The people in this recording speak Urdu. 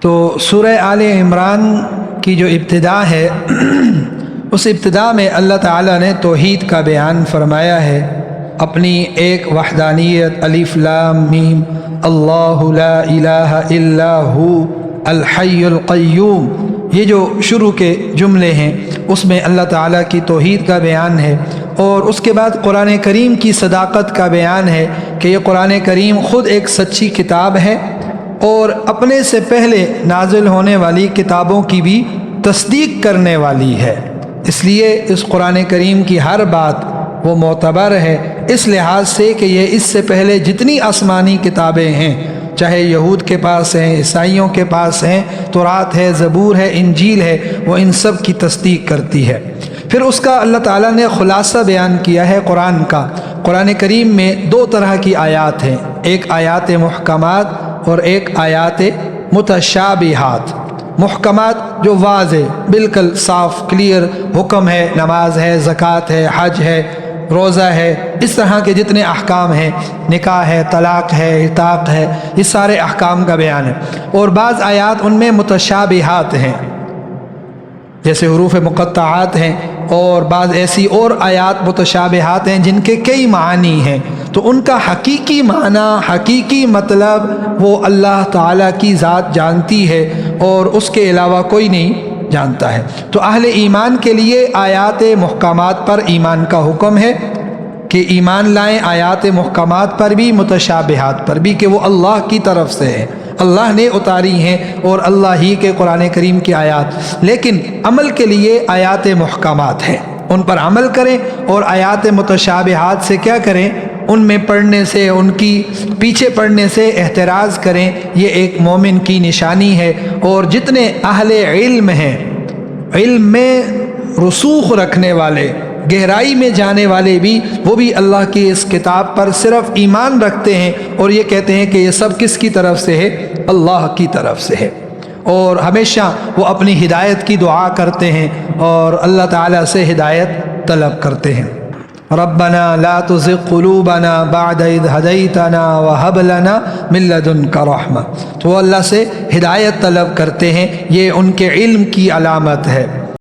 تو سورہ آل عمران کی جو ابتدا ہے اس ابتدا میں اللہ تعالیٰ نے توحید کا بیان فرمایا ہے، اپنی ایک وحدانیت، الف لام میم اللہ لا الہ الا ہو الحی القیوم، یہ جو شروع کے جملے ہیں اس میں اللہ تعالیٰ کی توحید کا بیان ہے، اور اس کے بعد قرآن کریم کی صداقت کا بیان ہے کہ یہ قرآن کریم خود ایک سچی کتاب ہے اور اپنے سے پہلے نازل ہونے والی کتابوں کی بھی تصدیق کرنے والی ہے، اس لیے اس قرآن کریم کی ہر بات وہ معتبر ہے، اس لحاظ سے کہ یہ اس سے پہلے جتنی آسمانی کتابیں ہیں، چاہے یہود کے پاس ہیں، عیسائیوں کے پاس ہیں، تورات ہے، زبور ہے، انجیل ہے، وہ ان سب کی تصدیق کرتی ہے۔ پھر اس کا اللہ تعالیٰ نے خلاصہ بیان کیا ہے قرآن کا۔ قرآن کریم میں دو طرح کی آیات ہیں، ایک آیات محکمات اور ایک آیات متشابہات۔ محکمات جو واضح بالکل صاف کلیئر حکم ہے، نماز ہے، زکوٰۃ ہے، حج ہے، روزہ ہے، اس طرح کے جتنے احکام ہیں، نکاح ہے، طلاق ہے، عتاق ہے، یہ سارے احکام کا بیان ہے۔ اور بعض آیات ان میں متشابہات ہیں، جیسے حروف مقطعات ہیں، اور بعض ایسی اور آیات متشابہات ہیں جن کے کئی معانی ہیں، تو ان کا حقیقی معنی، حقیقی مطلب وہ اللہ تعالیٰ کی ذات جانتی ہے اور اس کے علاوہ کوئی نہیں جانتا ہے۔ تو اہل ایمان کے لیے آیات محکمات پر ایمان کا حکم ہے کہ ایمان لائیں، آیات محکمات پر بھی، متشابہات پر بھی، کہ وہ اللہ کی طرف سے ہے، اللہ نے اتاری ہیں اور اللہ ہی کے قرآن کریم کی آیات۔ لیکن عمل کے لیے آیات محکمات ہیں، ان پر عمل کریں، اور آیات متشابہات سے کیا کریں؟ ان میں پڑھنے سے، ان کی پیچھے پڑھنے سے احتراز کریں، یہ ایک مومن کی نشانی ہے۔ اور جتنے اہل علم ہیں، علم میں رسوخ رکھنے والے، گہرائی میں جانے والے بھی، وہ بھی اللہ کی اس کتاب پر صرف ایمان رکھتے ہیں اور یہ کہتے ہیں کہ یہ سب کس کی طرف سے ہے؟ اللہ کی طرف سے ہے، اور ہمیشہ وہ اپنی ہدایت کی دعا کرتے ہیں اور اللہ تعالیٰ سے ہدایت طلب کرتے ہیں۔ ربنا لا تزغ قلوبنا بعد اذ هديتنا وهب لنا من لدنك رحمة، تو وہ اللہ سے ہدایت طلب کرتے ہیں، یہ ان کے علم کی علامت ہے۔